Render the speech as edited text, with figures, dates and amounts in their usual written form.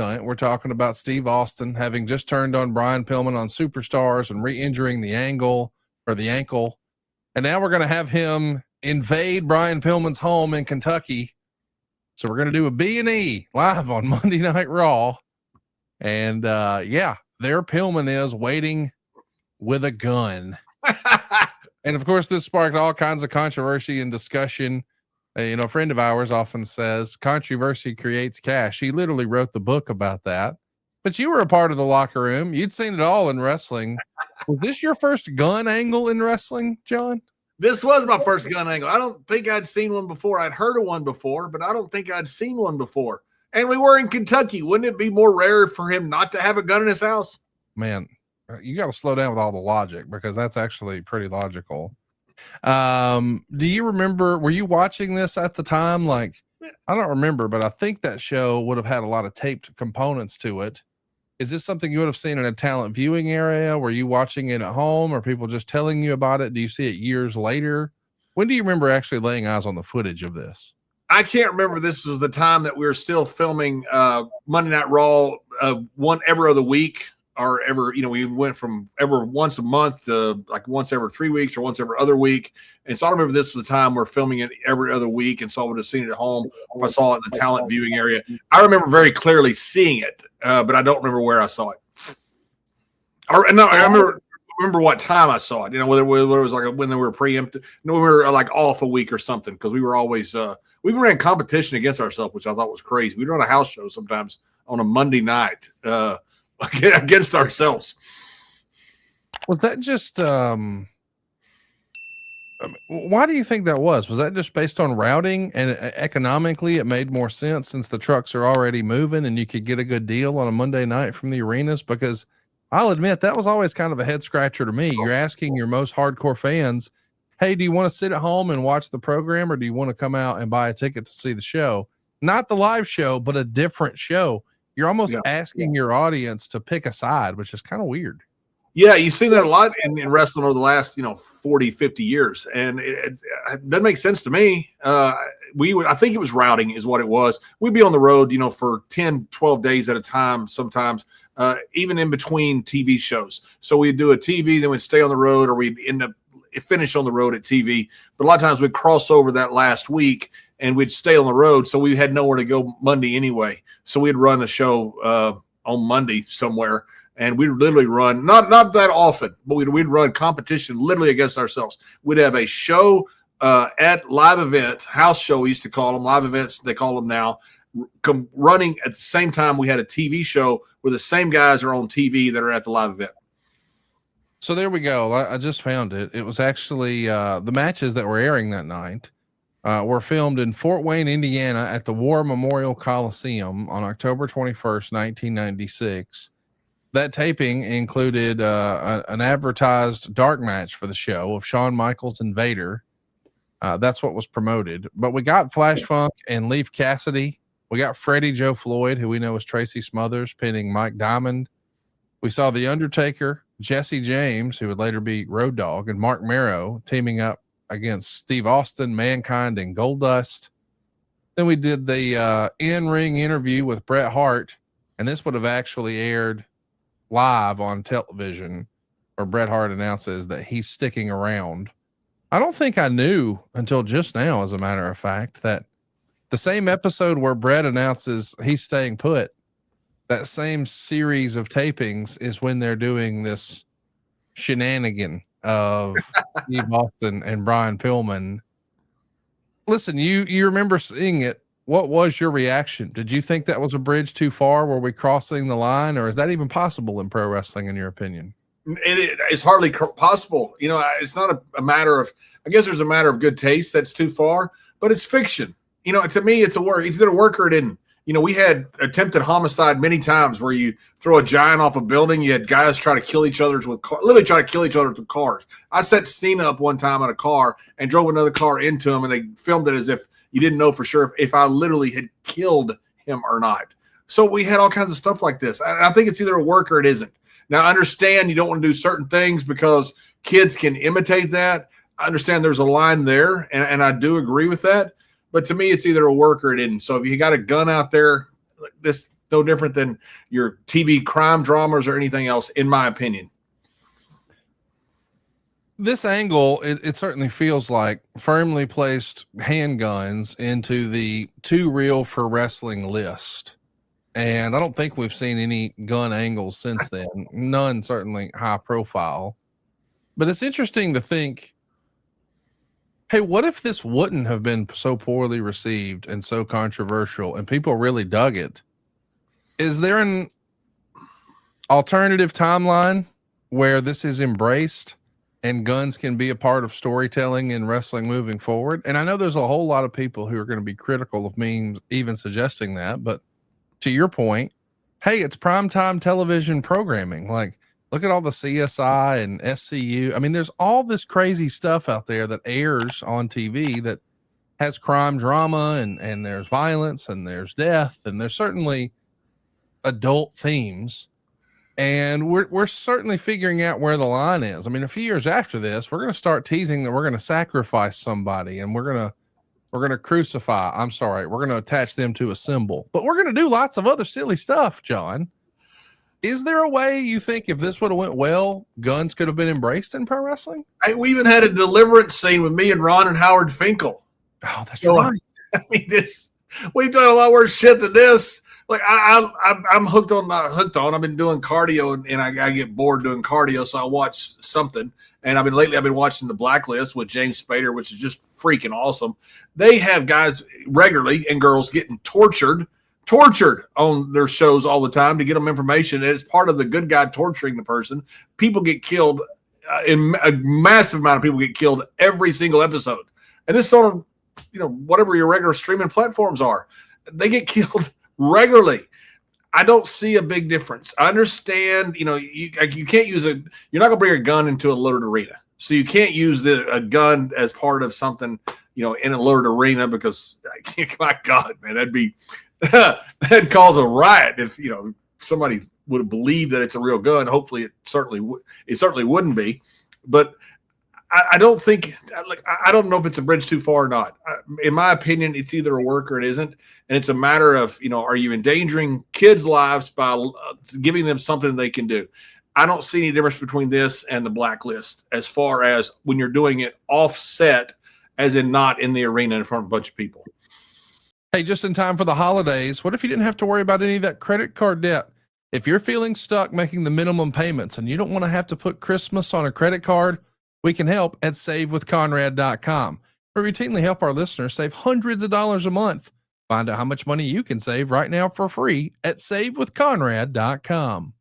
We're talking about Steve Austin having just turned on Brian Pillman on Superstars and re-injuring the ankle. And now we're going to have him invade Brian Pillman's home in Kentucky. So we're going to do a B&E live on Monday Night Raw. And there Pillman is waiting with a gun. And of course, this sparked all kinds of controversy and discussion. A friend of ours often says controversy creates cash. He literally wrote the book about that. But you were a part of the locker room. You'd seen it all in wrestling. Was this your first gun angle in wrestling, John? This was my first gun angle. I don't think I'd seen one before. I'd heard of one before, but I don't think I'd seen one before. And we were in Kentucky. Wouldn't it be more rare for him not to have a gun in his house? Man, you got to slow down with all the logic, because that's actually pretty logical. Do you remember, were you watching this at the time? Like, I don't remember, but I think that show would have had a lot of taped components to it. Is this something you would have seen in a talent viewing area? Were you watching it at home, or people just telling you about it? Do you see it years later? When do you remember actually laying eyes on the footage of this? I can't remember. This was the time that we were still filming Monday Night Raw every other week, or we went from every once a month to like once every 3 weeks or once every other week. And so I remember this was the time we're filming it every other week. And so I would have seen it at home. I saw it in the talent viewing area. I remember very clearly seeing it, but I don't remember where I saw it. I remember what time I saw it, whether it was like when they were preempted, we were like off a week or something. Cause we were always, we ran competition against ourselves, which I thought was crazy. We'd run a house show sometimes on a Monday night, against ourselves. Was that just why do you think that was that just based on routing, and economically it made more sense since the trucks are already moving and you could get a good deal on a Monday night from the arenas? Because I'll admit that was always kind of a head scratcher to me. You're asking your most hardcore fans, hey, do you want to sit at home and watch the program, or do you want to come out and buy a ticket to see the show? Not the live show, but a different show. You're almost asking your audience to pick a side, which is kind of weird. Yeah, you've seen that a lot in wrestling over the last 40, 50 years. And it doesn't make sense to me. I think it was routing is what it was. We'd be on the road, for 10, 12 days at a time sometimes, even in between TV shows. So we'd do a TV, then we'd stay on the road, or we'd end up finish on the road at TV. But a lot of times we'd cross over that last week and we'd stay on the road. So we had nowhere to go Monday anyway. So we'd run a show on Monday somewhere, and we'd literally run, not that often, but we'd run competition literally against ourselves. We'd have a show at live event, house show we used to call them, live events they call them now, running at the same time we had a TV show where the same guys are on TV that are at the live event. So there we go. I just found it. It was actually the matches that were airing that night were filmed in Fort Wayne, Indiana at the War Memorial Coliseum on October 21st, 1996. That taping included an advertised dark match for the show of Shawn Michaels and Vader. That's what was promoted. But we got Flash Funk and Leif Cassidy. We got Freddie Joe Floyd, who we know as Tracy Smothers, pinning Mike Diamond. We saw The Undertaker, Jesse James, who would later be Road Dogg, and Mark Marrow teaming up against Steve Austin, Mankind, and Goldust. Then we did the in-ring interview with Bret Hart, and this would have actually aired live on television, where Bret Hart announces that he's sticking around. I don't think I knew until just now, as a matter of fact, that the same episode where Bret announces he's staying put, that same series of tapings is when they're doing this shenanigan of Steve Austin and Brian Pillman. Listen, you remember seeing it. What was your reaction? Did you think that was a bridge too far? Were we crossing the line, or is that even possible in pro wrestling, in your opinion? It's hardly possible. It's not a matter of, I guess there's a matter of good taste that's too far, but it's fiction. To me, it's a work. It's going to work or it didn't. We had attempted homicide many times where you throw a giant off a building. You had guys try to kill each other with cars. I set Cena up one time in a car and drove another car into him, and they filmed it as if you didn't know for sure if I literally had killed him or not. So we had all kinds of stuff like this. I think it's either a work or it isn't. Now, I understand you don't want to do certain things because kids can imitate that. I understand there's a line there, and I do agree with that. But to me, it's either a work or it isn't. So if you got a gun out there, this no different than your TV crime dramas or anything else, in my opinion. This angle, it certainly feels like firmly placed handguns into the too real for wrestling list. And I don't think we've seen any gun angles since then. None certainly high profile. But it's interesting to think, hey, what if this wouldn't have been so poorly received and so controversial and people really dug it? Is there an alternative timeline where this is embraced and guns can be a part of storytelling in wrestling moving forward? And I know there's a whole lot of people who are going to be critical of me even suggesting that, but to your point, hey, it's primetime television programming. Like, look at all the CSI and SCU. I mean, there's all this crazy stuff out there that airs on TV that has crime drama and there's violence and there's death and there's certainly adult themes. And we're certainly figuring out where the line is. I mean, a few years after this, we're going to start teasing that we're going to sacrifice somebody and we're going to crucify. I'm sorry. We're going to attach them to a symbol, but we're going to do lots of other silly stuff, John. Is there a way you think if this would have went well, guns could have been embraced in pro wrestling? We even had a deliverance scene with me and Ron and Howard Finkel. Oh, that's right. I mean, we've done a lot worse shit than this. Like I'm hooked on. I've been doing cardio and I get bored doing cardio, so I watch something. And lately I've been watching The Blacklist with James Spader, which is just freaking awesome. They have guys regularly and girls getting tortured on their shows all the time to get them information. And it's part of the good guy torturing the person. People get killed, in a massive amount of people get killed every single episode. And this sort of, whatever your regular streaming platforms are, they get killed regularly. I don't see a big difference. I understand, you can't use you're not going to bring a gun into a loaded arena. So you can't use a gun as part of something, in a loaded arena because, my God, man, that'd cause a riot if, somebody would have believed that it's a real gun. Hopefully it certainly wouldn't be. But I don't think, I don't know if it's a bridge too far or not. In my opinion, it's either a work or it isn't. And it's a matter of, are you endangering kids' lives by giving them something they can do? I don't see any difference between this and The Blacklist as far as when you're doing it offset, as in not in the arena in front of a bunch of people. Hey, just in time for the holidays, what if you didn't have to worry about any of that credit card debt? If you're feeling stuck making the minimum payments and you don't want to have to put Christmas on a credit card, we can help at SaveWithConrad.com. We routinely help our listeners save hundreds of dollars a month. Find out how much money you can save right now for free at SaveWithConrad.com.